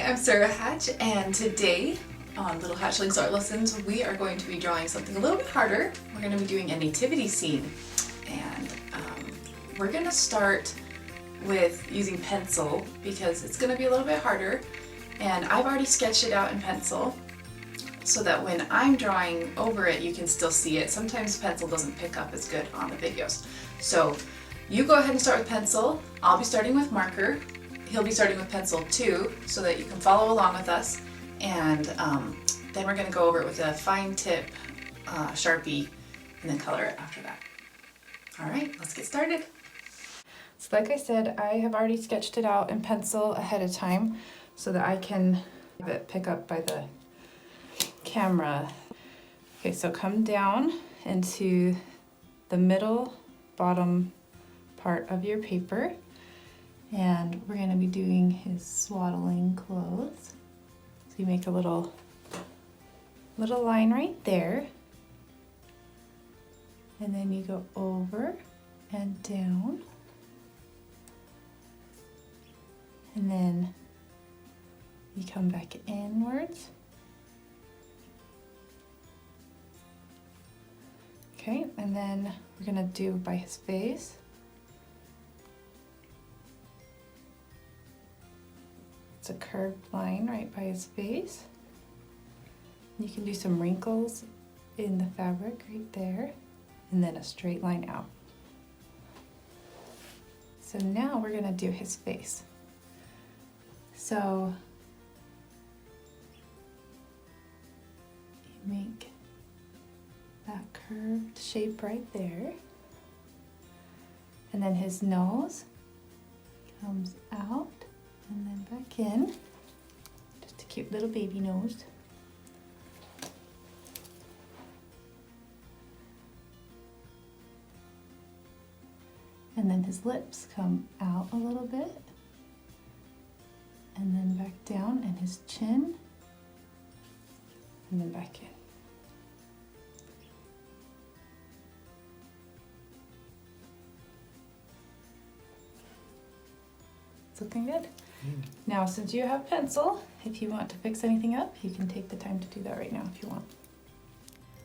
I'm Sarah Hatch, and today on Little Hatchlings Art Lessons we are going to be drawing something a little bit harder. We're going to be doing a nativity scene, and we're going to start with using pencil because it's going to be a little bit harder, and I've already sketched it out in pencil so that when I'm drawing over it you can still see it. Sometimes pencil doesn't pick up as good on the videos. So you go ahead and start with pencil. I'll be starting with marker. He'll be starting with pencil too, so that you can follow along with us, and then we're going to go over it with a fine tip Sharpie and then color it after that. Alright, let's get started. So like I said, I have already sketched it out in pencil ahead of time so that I can have it pick up by the camera. Okay, so come down into the middle bottom part of your paper. And we're going to be doing his swaddling clothes. So you make a little line right there. And then you go over and down. And then you come back inwards. Okay, and then we're going to do by his face. It's a curved line right by his face. You can do some wrinkles in the fabric right there, and then a straight line out. So now we're going to do his face. So you make that curved shape right there, and then his nose comes out and then back in, just a cute little baby nose. And then his lips come out a little bit, and then back down, and his chin, and then back in. It's looking good. Now, since you have pencil, if you want to fix anything up, you can take the time to do that right now if you want.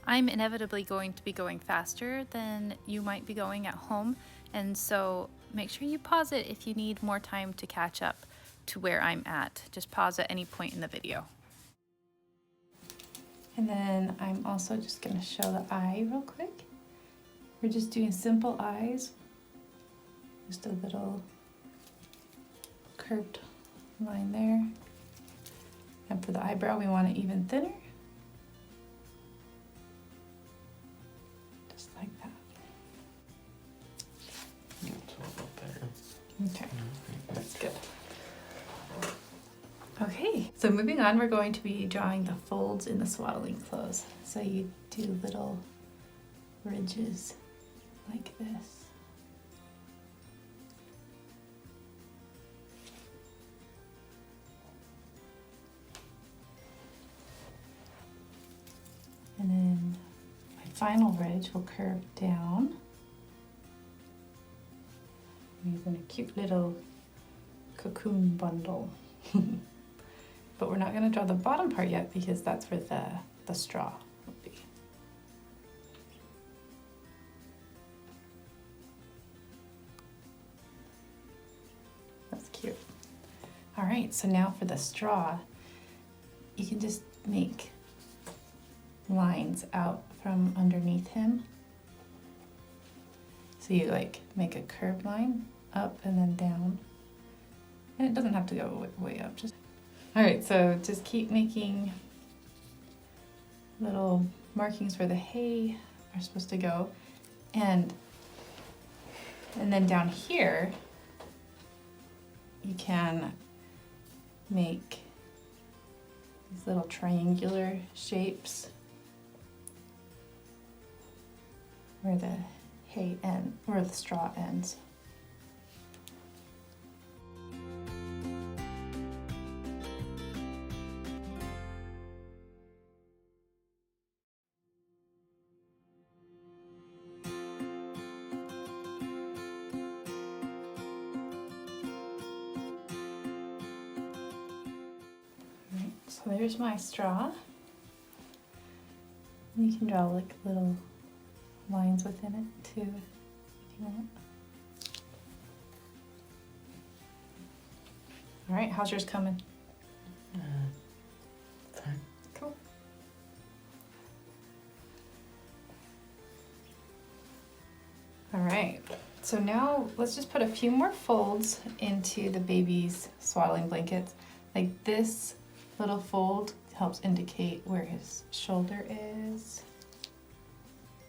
I'm inevitably going to be going faster than you might be going at home, and so make sure you pause it if you need more time to catch up to where I'm at. Just pause at any point in the video. And then I'm also just going to show the eye real quick. We're just doing simple eyes, just a little curved line there. And for the eyebrow, we want it even thinner. Just like that. It's all about there. Okay, that's good. Okay, so moving on, we're going to be drawing the folds in the swaddling clothes. So you do little ridges like this. And then my final ridge will curve down. I'm using a cute little cocoon bundle. But we're not going to draw the bottom part yet because that's where the straw will be. That's cute. All right, so now for the straw, you can just make lines out from underneath him. So you like make a curved line up and then down. And it doesn't have to go way up. All right, so just keep making little markings where the hay are supposed to go. And then down here, you can make these little triangular shapes where the hay end, where the straw ends. So there's my straw. And you can draw like little lines within it too if you want. All right, how's yours coming? Fine. Cool. All right, so now let's just put a few more folds into the baby's swaddling blankets. Like this little fold helps indicate where his shoulder is.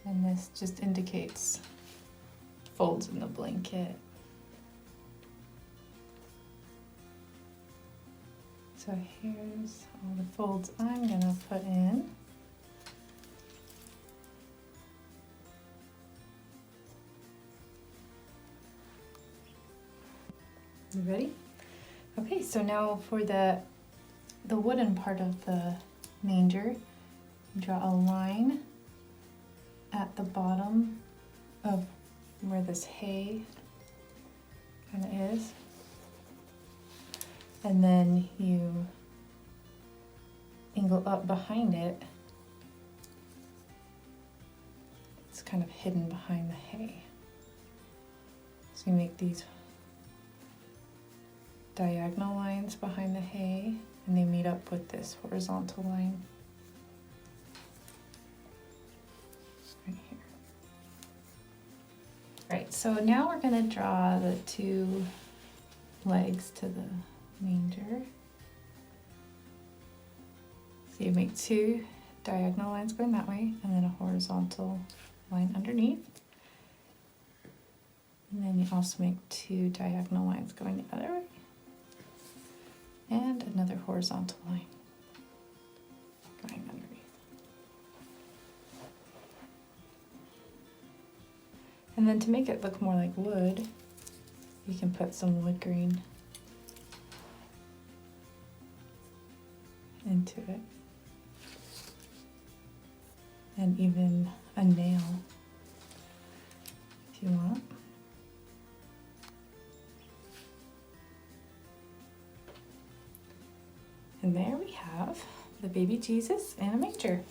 And this just indicates folds in the blanket. So here's all the folds I'm gonna put in. You ready? Okay, so now for the wooden part of the manger, draw a line at the bottom of where this hay kind of is. And then you angle up behind it. It's kind of hidden behind the hay. So you make these diagonal lines behind the hay, and they meet up with this horizontal line right here. Right, so now we're going to draw the two legs to the manger. So you make two diagonal lines going that way, and then a horizontal line underneath. And then you also make two diagonal lines going the other way. And another horizontal line going underneath. And then to make it look more like wood, you can put some wood grain into it. And even a nail if you want. And there we have the baby Jesus in a manger.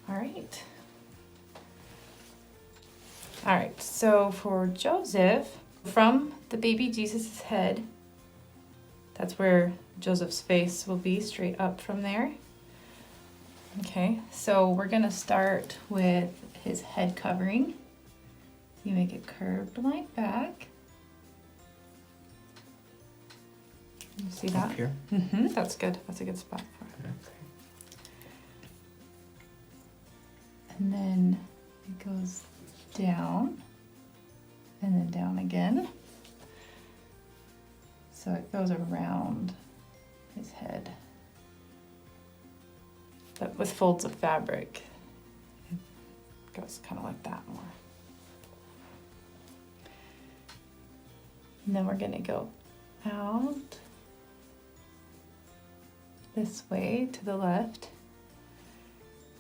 All right. All right, so for Joseph, from the baby Jesus' head, that's where Joseph's face will be, straight up from there. Okay, so we're gonna start with his head covering. You make a curved line back. You see that? Up here. That's good. That's a good spot for it. Okay. And then it goes down and then down again. So it goes around his head, but with folds of fabric. It goes kind of like that more. And then we're going to go out this way to the left,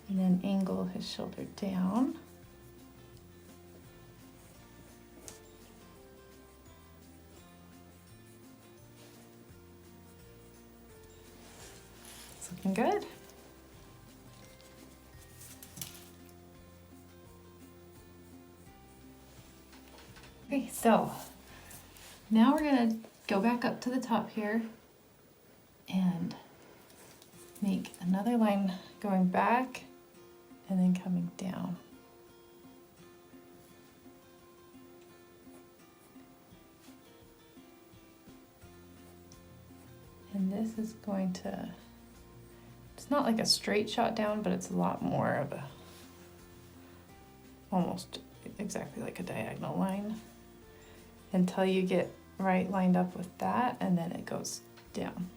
and then angle his shoulder down. It's looking good. Okay, so now we're gonna go back up to the top here and make another line going back and then coming down. And this is going to, it's not like a straight shot down, but it's a lot more of a, almost exactly like a diagonal line until you get right lined up with that, and then it goes down.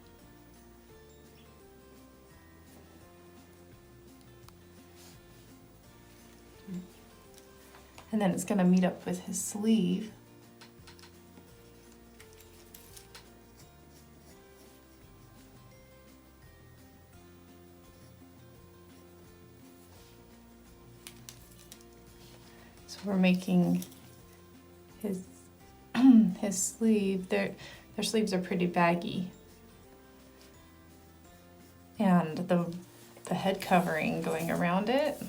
And then it's going to meet up with his sleeve. So we're making his his sleeve. Their sleeves are pretty baggy. head covering going around it,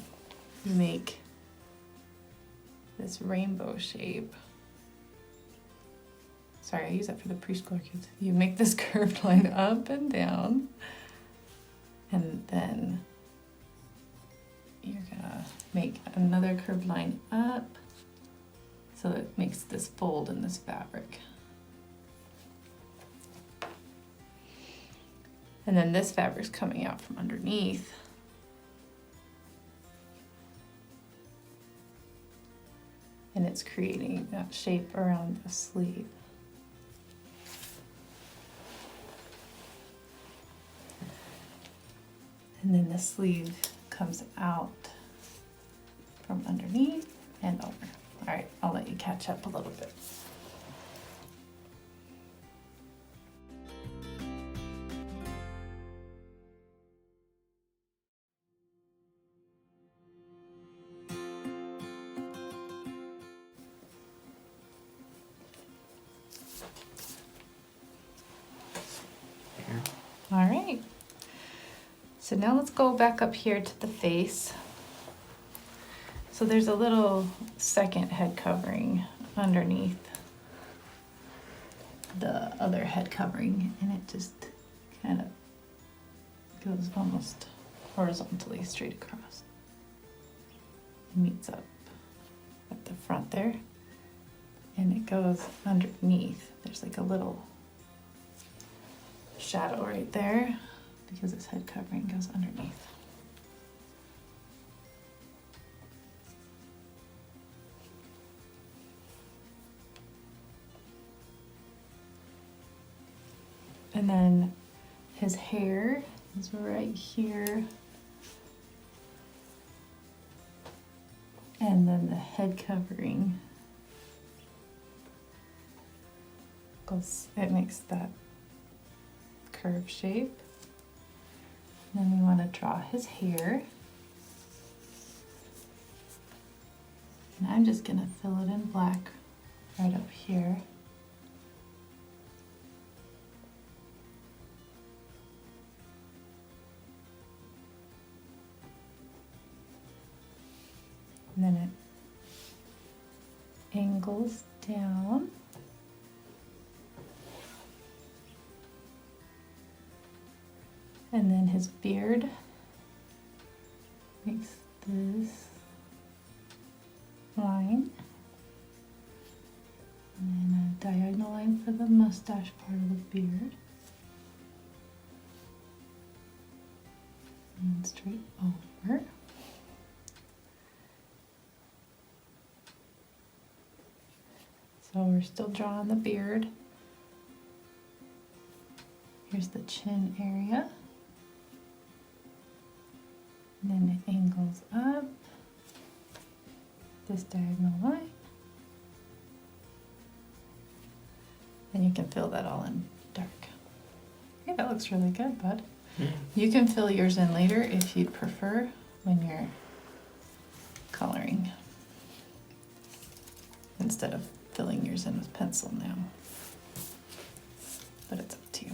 you make this rainbow shape. Sorry, I use that for the preschooler kids. You make this curved line up and down, and then you're gonna make another curved line up so it makes this fold in this fabric. And then this fabric's coming out from underneath. And it's creating that shape around the sleeve. And then the sleeve comes out from underneath and over. All right, I'll let you catch up a little bit. All right, so now let's go back up here to the face. So there's a little second head covering underneath the other head covering, and it just kind of goes almost horizontally straight across. It meets up at the front there, and it goes underneath. There's like a little shadow right there because this head covering goes underneath. And then his hair is right here. And then the head covering goes, it makes that curve shape. And then we want to draw his hair. And I'm just going to fill it in black right up here. And then it angles down. And then his beard makes this line. And then a diagonal line for the mustache part of the beard. And then straight over. So we're still drawing the beard. Here's the chin area. And then it angles up. This diagonal line. And you can fill that all in dark. Okay, that looks really good, bud. You can fill yours in later if you'd prefer when you're coloring, instead of filling yours in with pencil now. But it's up to you.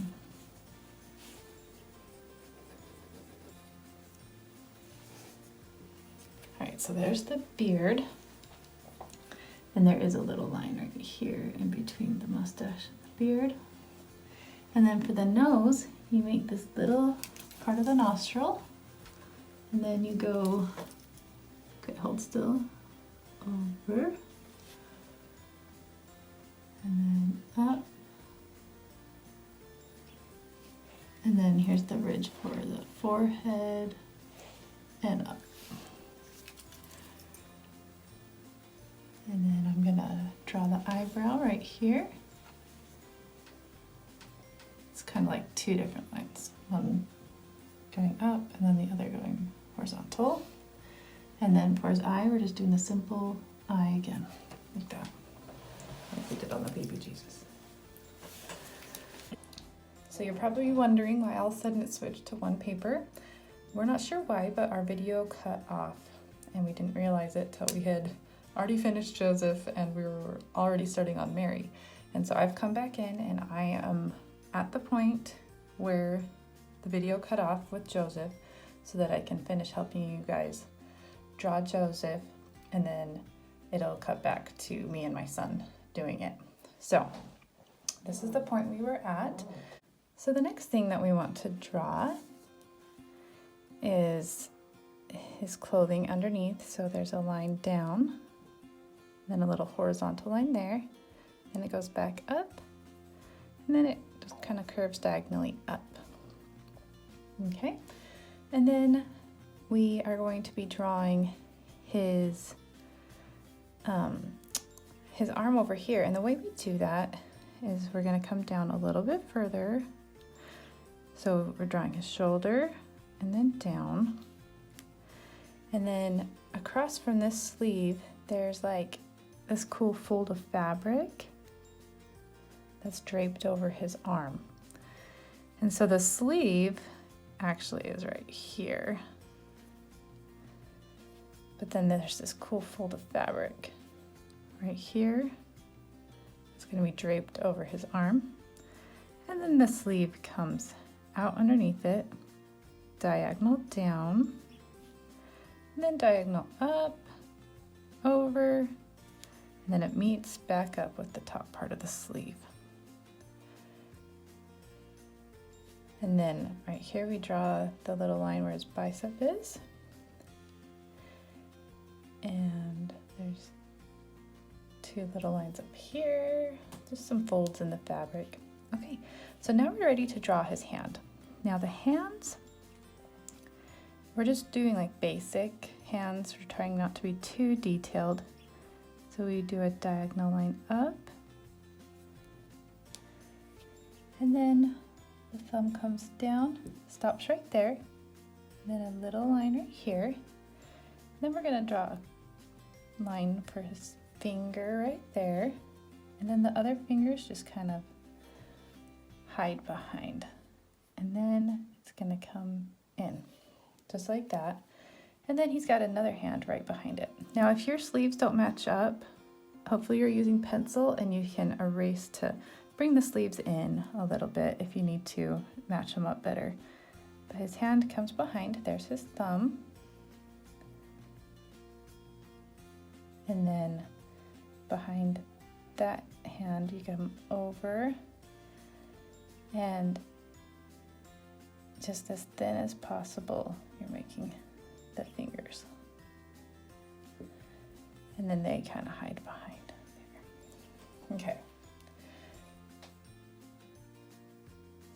Alright, so there's the beard. And there is a little line right here in between the mustache and the beard. And then for the nose, you make this little part of the nostril. And then you go, okay, hold still, over. And then up. And then here's the ridge for the forehead and up. And then I'm gonna draw the eyebrow right here. It's kind of like two different lines. One going up and then the other going horizontal. And then for his eye, we're just doing the simple eye again, like that. Like we did on the baby Jesus. So you're probably wondering why all of a sudden it switched to one paper. We're not sure why, but our video cut off and we didn't realize it till we had already finished Joseph and we were already starting on Mary. And so I've come back in and I am at the point where the video cut off with Joseph. so that I can finish helping you guys draw Joseph, and then it'll cut back to me and my son doing it. So this is the point we were at. So the next thing that we want to draw is his clothing underneath. So there's a line down, then a little horizontal line there, and it goes back up, and then it just kind of curves diagonally up. Okay, and then we are going to be drawing his arm over here, and the way we do that is we're going to come down a little bit further. So we're drawing his shoulder and then down, and then across from this sleeve there's like this cool fold of fabric that's draped over his arm. And so the sleeve actually is right here, but then there's this cool fold of fabric right here. It's going to be draped over his arm, and then the sleeve comes out underneath it, diagonal down, and then diagonal up, over, and then it meets back up with the top part of the sleeve. And then right here we draw the little line where his bicep is, and there's two little lines up here, just some folds in the fabric. Okay, so now we're ready to draw his hand. Now the hands, we're just doing like basic hands. We're trying not to be too detailed. So we do a diagonal line up, and then the thumb comes down, stops right there, and then a little line right here. Then we're gonna draw a line for his finger right there, and then the other fingers just kind of hide behind, and then it's gonna come in just like that, and then he's got another hand right behind it. Now if your sleeves don't match up, hopefully you're using pencil and you can erase to bring the sleeves in a little bit if you need to match them up better. But his hand comes behind, there's his thumb, and then behind that hand you come over, and just as thin as possible you're making the fingers, and then they kind of hide behind there. Okay,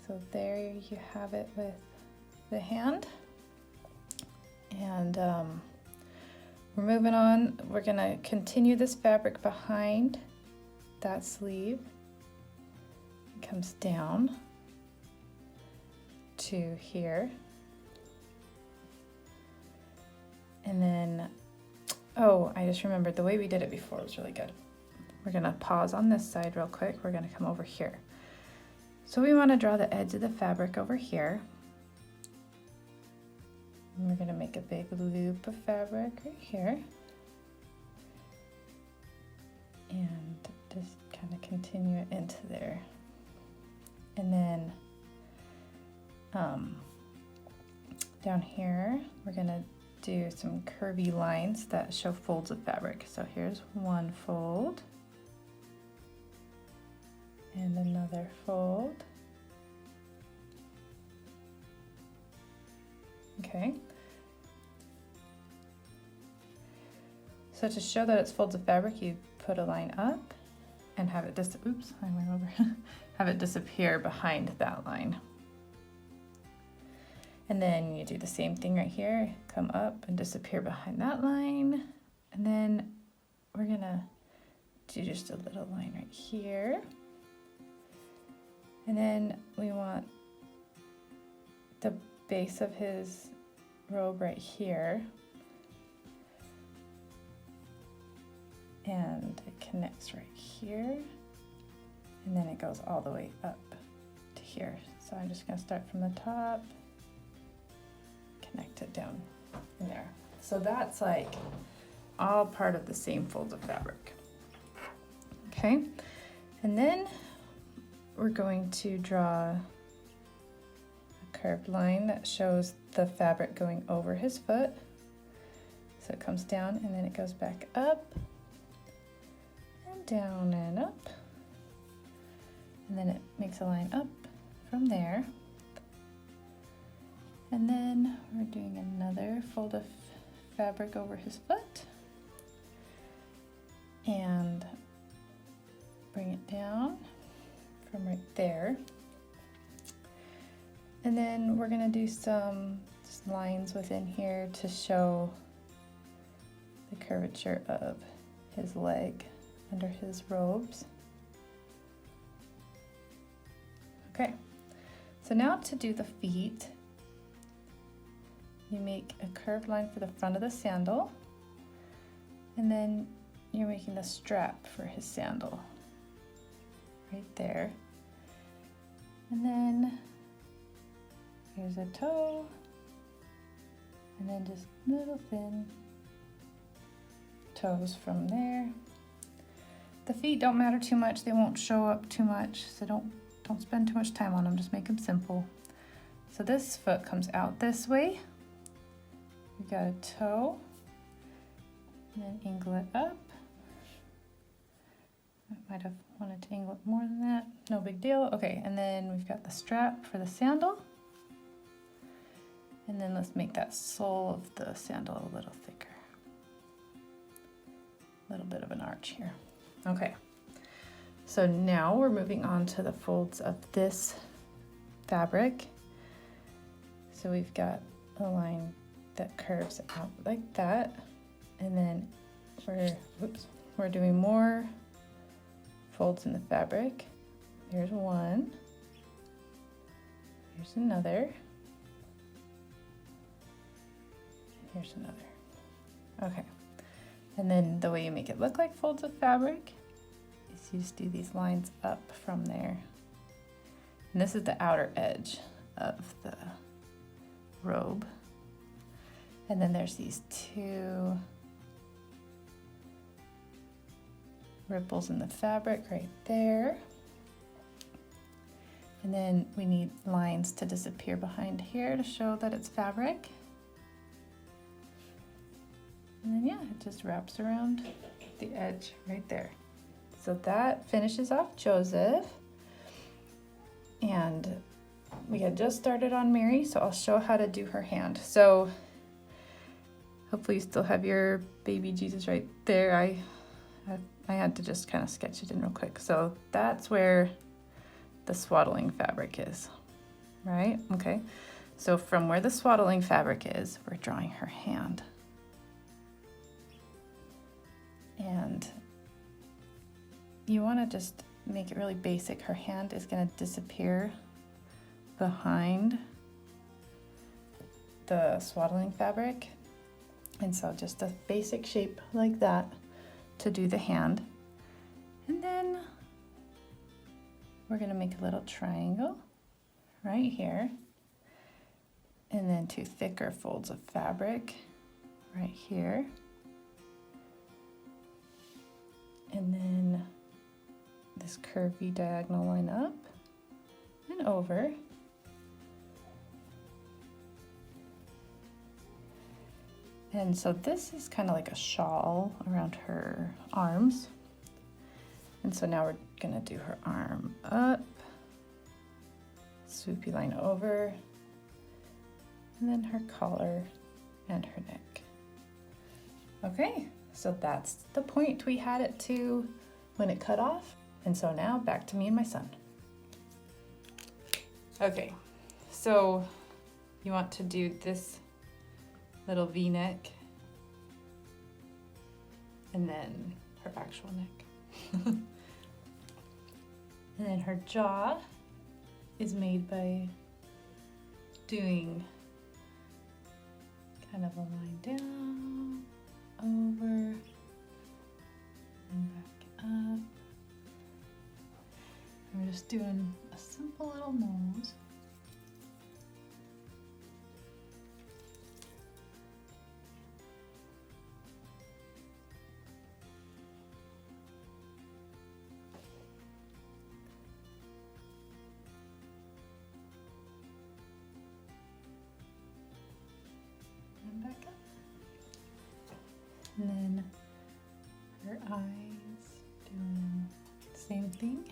so there you have it with the hand, and we're moving on. We're gonna continue this fabric behind that sleeve. It comes down to here, and then, oh, I just remembered the way we did it before was really good. We're gonna pause on this side real quick. We're gonna come over here. So we want to draw the edge of the fabric over here, and we're gonna make a big loop of fabric right here, and just kind of continue it into there, and then down here we're gonna do some curvy lines that show folds of fabric. So here's one fold and another fold. Okay. So to show that it's folds of fabric, you put a line up and have it have it disappear behind that line. And then you do the same thing right here, come up and disappear behind that line. And then we're gonna do just a little line right here. And then we want the base of his robe right here. And it connects right here. And then it goes all the way up to here. So I'm just gonna start from the top, connect it down in there. So that's like all part of the same folds of fabric. Okay, and then we're going to draw a curved line that shows the fabric going over his foot. So it comes down and then it goes back up and down and up. And then it makes a line up from there. And then we're doing another fold of fabric over his foot. And bring it down from right there. And then we're gonna do some just lines within here to show the curvature of his leg under his robes. Okay, so now to do the feet, you make a curved line for the front of the sandal, and then you're making the strap for his sandal right there. And then here's a toe, and then just little thin toes from there. The feet don't matter too much, they won't show up too much, so don't spend too much time on them, just make them simple. So this foot comes out this way. We got a toe, and then angle it up. I might have wanted to angle it more than that, no big deal. Okay, and then we've got the strap for the sandal. And then let's make that sole of the sandal a little thicker. A little bit of an arch here. Okay, so now we're moving on to the folds of this fabric. So we've got a line that curves out like that. And then we're doing more folds in the fabric. Here's one. Here's another. Here's another. Okay. And then the way you make it look like folds of fabric is you just do these lines up from there. And this is the outer edge of the robe. And then there's these two ripples in the fabric right there. And then we need lines to disappear behind here to show that it's fabric. And then yeah, it just wraps around the edge right there. So that finishes off Joseph. And we had just started on Mary, so I'll show how to do her hand. So hopefully you still have your baby Jesus right there. I had to just kind of sketch it in real quick. So that's where the swaddling fabric is, right? Okay, so from where the swaddling fabric is, we're drawing her hand. And you want to just make it really basic. Her hand is going to disappear behind the swaddling fabric. And so just a basic shape like that to do the hand. And then we're going to make a little triangle right here. And then two thicker folds of fabric right here. And then this curvy diagonal line up and over. And so this is kind of like a shawl around her arms. And so now we're gonna do her arm up, swoopy line over, and then her collar and her neck. Okay, so that's the point we had it to when it cut off. And so now back to me and my son. Okay, so you want to do this little V-neck and then her actual neck. And then her jaw is made by doing kind of a line down, over, and back up. We're just doing a simple little nose. And then her eyes, doing the same thing.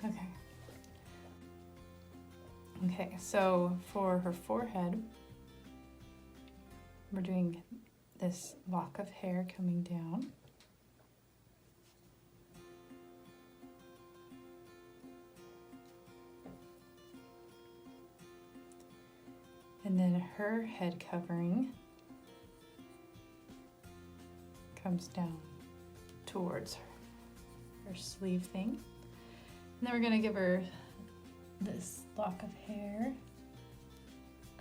Okay. Okay, so for her forehead, we're doing this lock of hair coming down. And then her head covering comes down towards her sleeve thing. And then we're gonna give her this lock of hair,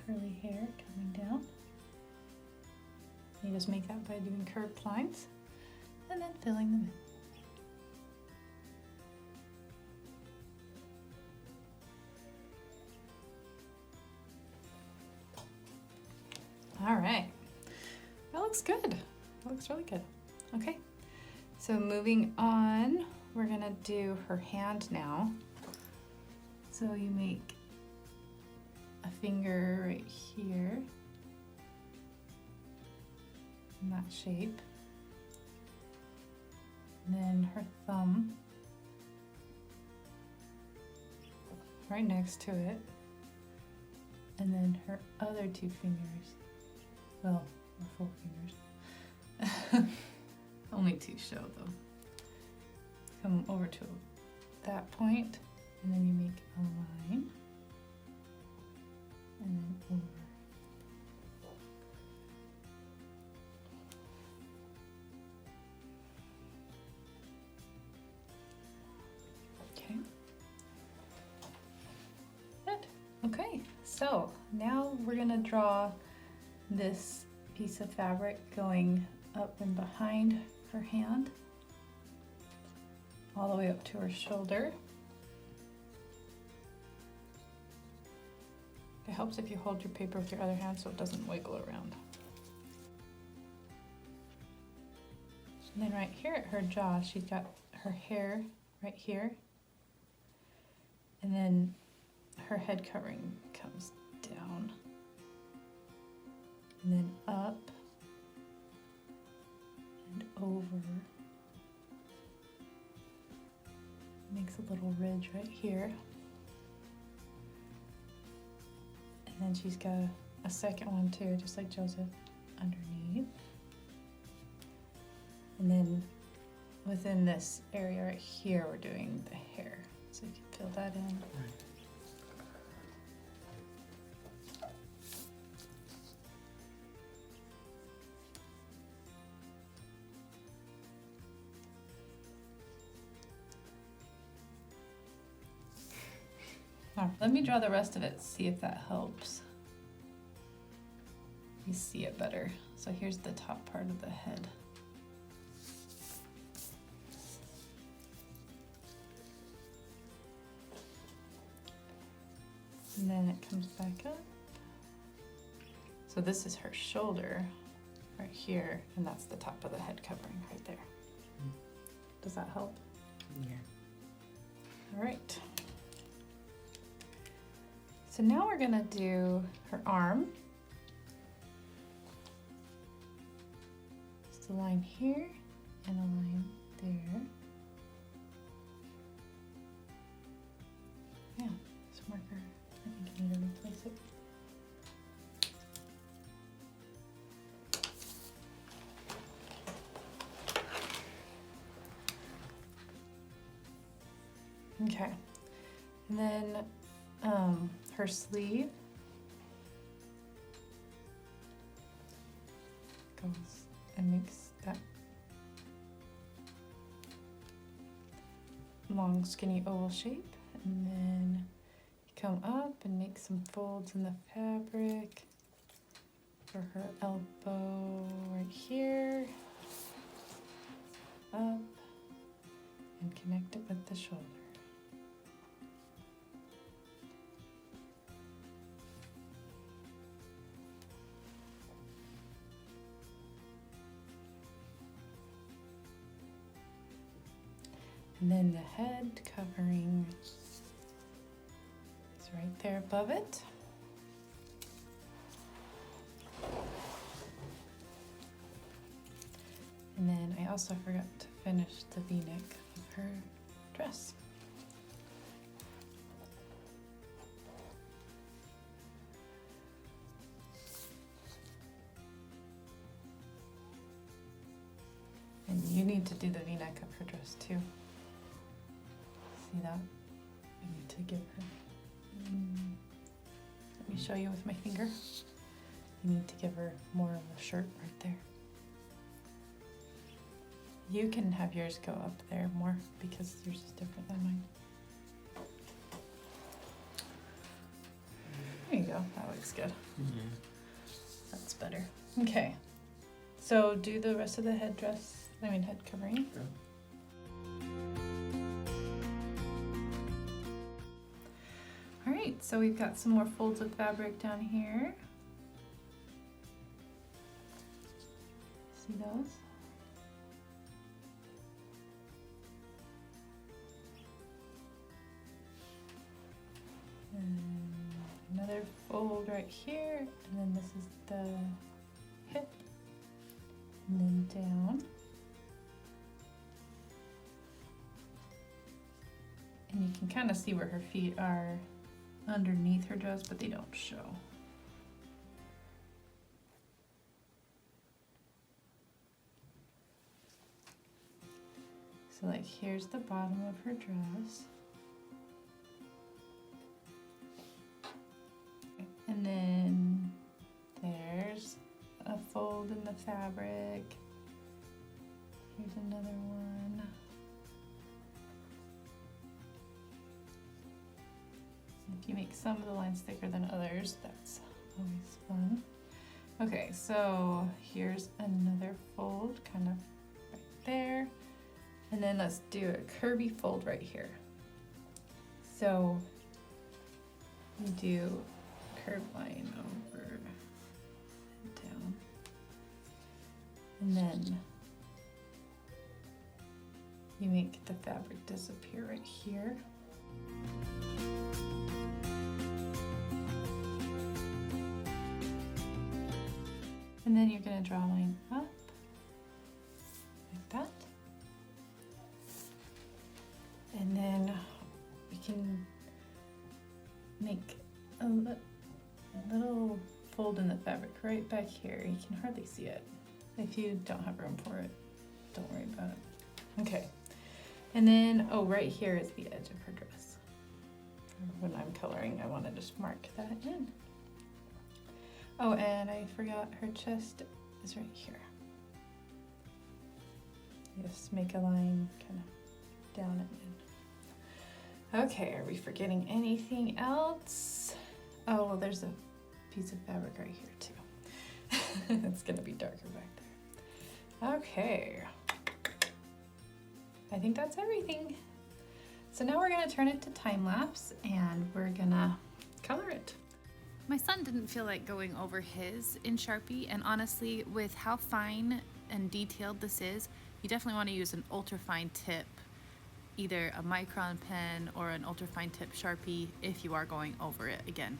curly hair coming down. You just make that by doing curved lines and then filling them in. All right, that looks good. That looks really good. Okay, so moving on, we're gonna do her hand now. So you make a finger right here in that shape. And then her thumb right next to it. And then her other two fingers. Well, or 4 fingers. Only 2 show though. Come over to that point, and then you make a line. And then over. Okay. Good. Okay, so now we're gonna draw this piece of fabric going up and behind her hand, all the way up to her shoulder. It helps if you hold your paper with your other hand so it doesn't wiggle around. And then right here at her jaw, she's got her hair right here. And then her head covering comes down. And then up and over. Makes a little ridge right here. And then she's got a second one too, just like Joseph, underneath. And then within this area right here, we're doing the hair. So you can fill that in. Right. All right, let me draw the rest of it, see if that helps. You see it better. So here's the top part of the head. And then it comes back up. So this is her shoulder right here, and that's the top of the head covering right there. Does that help? Yeah. All right. So now we're gonna do her arm. Just a line here and a line there. Yeah, this marker, I think I need to replace it. Okay, and then her sleeve goes and makes that long skinny oval shape, and then you come up and make some folds in the fabric for her elbow right here, up, and connect it with the shoulder. And then the head covering is right there above it. And then I also forgot to finish the V-neck of her dress. And you need to do the V-neck of her dress too. See that? I need to give her. Let me show you with my finger. You need to give her more of a shirt right there. You can have yours go up there more because yours is different than mine. There you go. That looks good. That's better. Okay. So do the rest of the head covering. Yeah. All right, so we've got some more folds of fabric down here. See those? And another fold right here, and then this is the hip, and then down. And you can kind of see where her feet are underneath her dress, but they don't show. So like here's the bottom of her dress. And then there's a fold in the fabric. Here's another one. If you make some of the lines thicker than others, that's always fun. Okay, so here's another fold kind of right there. And then let's do a curvy fold right here. So you do a curved line over and down. And then you make the fabric disappear right here. And then you're going to draw a line up like that. And then we can make a little fold in the fabric right back here. You can hardly see it. If you don't have room for it, don't worry about it. Okay. And then, oh, right here is the edge of her dress. When I'm coloring, I want to just mark that in. Oh, and I forgot her chest is right here. Just make a line kind of down and in. Okay, are we forgetting anything else? Oh, well, there's a piece of fabric right here too. It's gonna be darker back there. Okay. I think that's everything. So now we're gonna turn it to time lapse and we're gonna color it. My son didn't feel like going over his in Sharpie, and honestly, with how fine and detailed this is, you definitely want to use an ultra fine tip, either a micron pen or an ultra fine tip Sharpie if you are going over it again.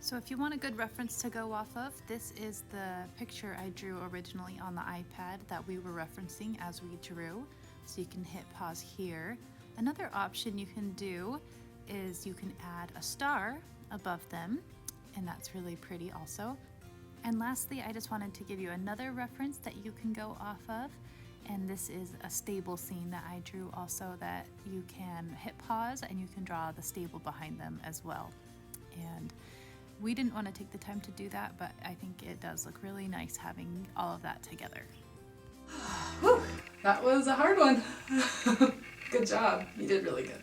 So if you want a good reference to go off of, this is the picture I drew originally on the iPad that we were referencing as we drew. So you can hit pause here. Another option you can do is you can add a star above them, and that's really pretty also. And lastly, I just wanted to give you another reference that you can go off of, and this is a stable scene that I drew also that you can hit pause and you can draw the stable behind them as well. And we didn't want to take the time to do that, but I think it does look really nice having all of that together. Whew, that was a hard one. Good job. You did really good.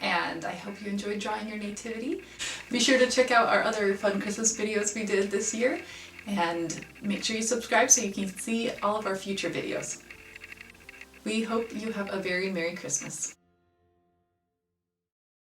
And I hope you enjoyed drawing your nativity. Be sure to check out our other fun Christmas videos we did this year, and make sure you subscribe so you can see all of our future videos. We hope you have a very Merry Christmas.